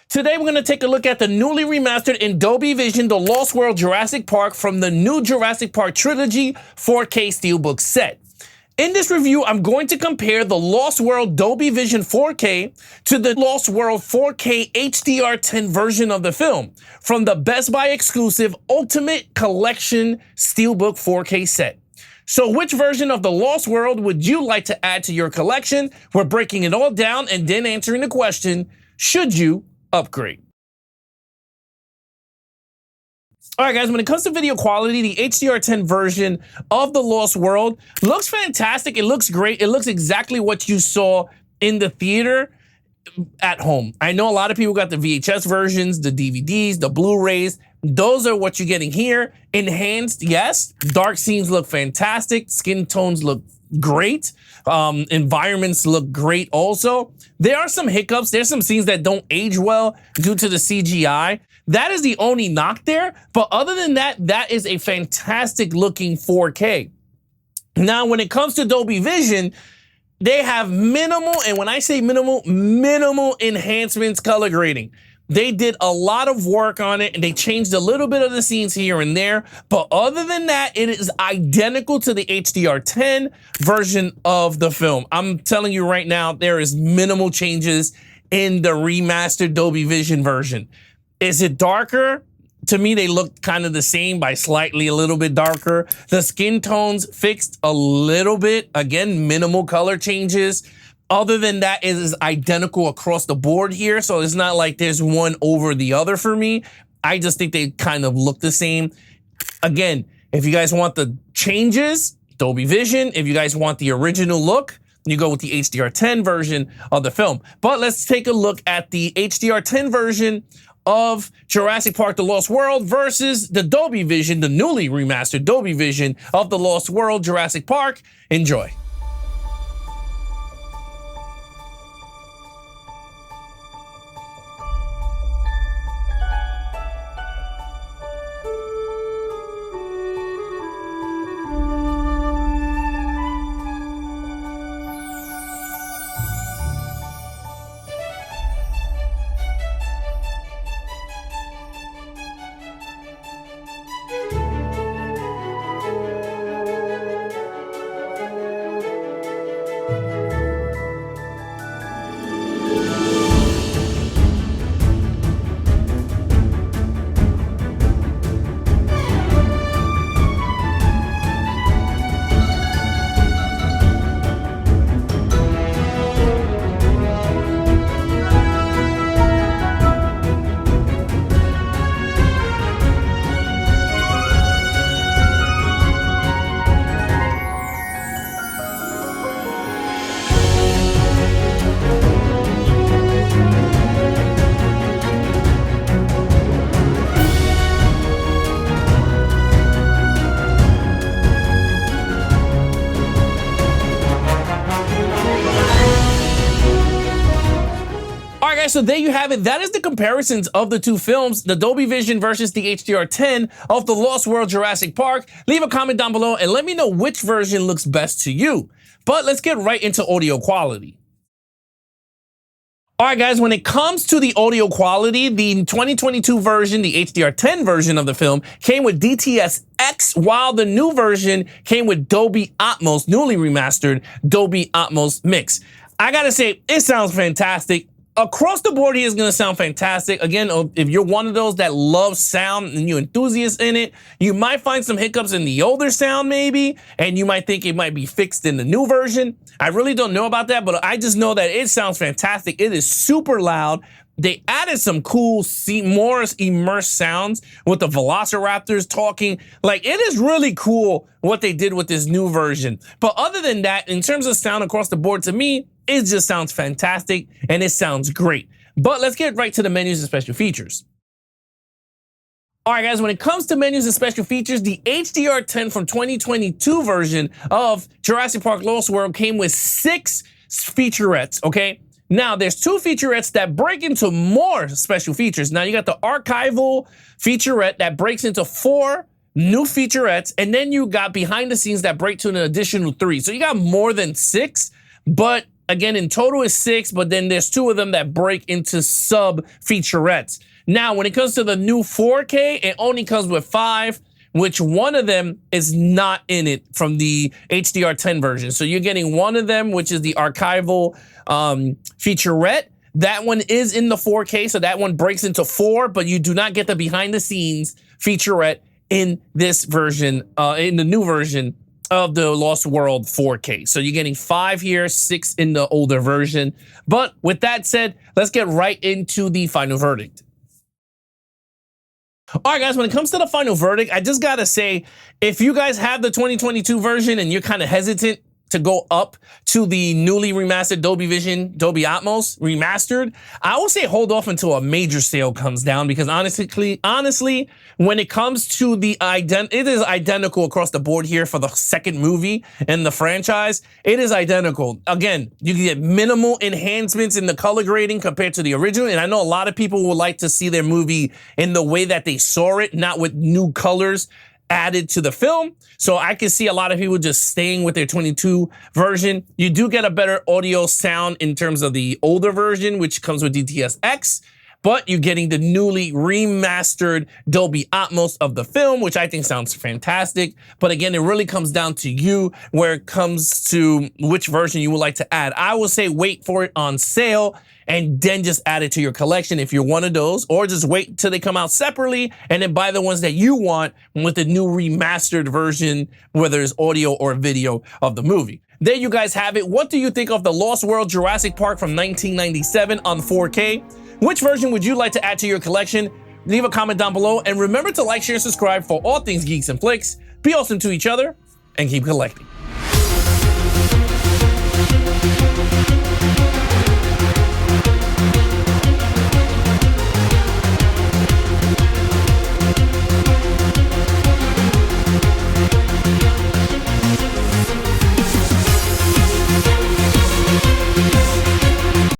Today we're going to take a look at the newly remastered in Dolby Vision, The Lost World Jurassic Park from the new Jurassic Park trilogy 4K Steelbook set. In this review, I'm going to compare the Lost World Dolby Vision 4K to the Lost World 4K HDR10 version of the film from the Best Buy exclusive Ultimate Collection Steelbook 4K set. So which version of the Lost World would you like to add to your collection? We're breaking it all down and then answering the question, should you upgrade? All right, guys, when it comes to video quality, the HDR10 version of The Lost World looks fantastic. It looks great. It looks exactly what you saw in the theater at home. I know a lot of people got the VHS versions, the DVDs, the Blu-rays. Those are what you're getting here. Enhanced, yes. Dark scenes look fantastic. Skin tones look great. Environments look great also. There are some hiccups. There's some scenes that don't age well due to the CGI. That is the only knock there. But other than that, that is a fantastic looking 4K. Now, when it comes to Dolby Vision, they have minimal, and when I say minimal enhancements color grading. They did a lot of work on it and they changed a little bit of the scenes here and there. But other than that, it is identical to the HDR10 version of the film. I'm telling you right now, there is minimal changes in the remastered Dolby Vision version. Is it darker? To me, they look kind of the same by slightly a little bit darker. The skin tones fixed a little bit. Again, minimal color changes. Other than that, it is identical across the board here. So it's not like there's one over the other for me. I just think they kind of look the same. Again, if you guys want the changes, Dolby Vision. If you guys want the original look, you go with the HDR10 version of the film. But let's take a look at the HDR10 version of Jurassic Park The Lost World versus the Dolby Vision, the newly remastered Dolby Vision of The Lost World Jurassic Park. Enjoy. So there you have it. That is the comparisons of the two films, the Dolby Vision versus the HDR10 of The Lost World Jurassic Park. Leave a comment down below and let me know which version looks best to you. But let's get right into audio quality. All right, guys, when it comes to the audio quality, the 2022 version, the HDR10 version of the film, came with DTS-X, while the new version came with Dolby Atmos, newly remastered Dolby Atmos mix. I gotta say, it sounds fantastic. Across the board, he is going to sound fantastic. Again, if you're one of those that loves sound and you're enthusiast in it, you might find some hiccups in the older sound maybe, and you might think it might be fixed in the new version. I really don't know about that, but I just know that it sounds fantastic. It is super loud. They added some cool, more immersed sounds with the velociraptors talking. Like, it is really cool what they did with this new version. But other than that, in terms of sound across the board, to me, it just sounds fantastic and it sounds great. But let's get right to the menus and special features. All right, guys, when it comes to menus and special features, the HDR10 from 2022 version of Jurassic Park Lost World came with 6 featurettes, okay? Now, there's 2 featurettes that break into more special features. Now, you got the archival featurette that breaks into 4 new featurettes, and then you got behind the scenes that break to an additional 3. So you got more than 6, but Again, in total is 6, but then there's 2 of them that break into sub featurettes. Now, when it comes to the new 4K, it only comes with 5, which one of them is not in it from the HDR10 version. So you're getting one of them, which is the archival featurette. That one is in the 4K, so that one breaks into 4, but you do not get the behind the scenes featurette in this version, in the new version of the Lost World 4K. So you're getting 5 here, 6 in the older version. But with that said, let's get right into the final verdict. All right, guys, when it comes to the final verdict, I just gotta say, if you guys have the 2022 version and you're kind of hesitant to go up to the newly remastered Dolby Vision, Dolby Atmos remastered, I will say hold off until a major sale comes down, because honestly, when it comes to the it is identical across the board here for the second movie in the franchise. It is identical. Again, you can get minimal enhancements in the color grading compared to the original, and I know a lot of people would like to see their movie in the way that they saw it, not with new colors added to the film. So I can see a lot of people just staying with their 22 version. You do get a better audio sound in terms of the older version, which comes with DTS-X, but you're getting the newly remastered Dolby Atmos of the film, which I think sounds fantastic. But again, it really comes down to you where it comes to which version you would like to add. I will say wait for it on sale and then just add it to your collection if you're one of those, or just wait till they come out separately and then buy the ones that you want with the new remastered version, whether it's audio or video of the movie. There you guys have it. What do you think of the Lost World Jurassic Park from 1997 on 4K? Which version would you like to add to your collection? Leave a comment down below, and remember to like, share, and subscribe for all things Geeks and Flix. Be awesome to each other, and keep collecting.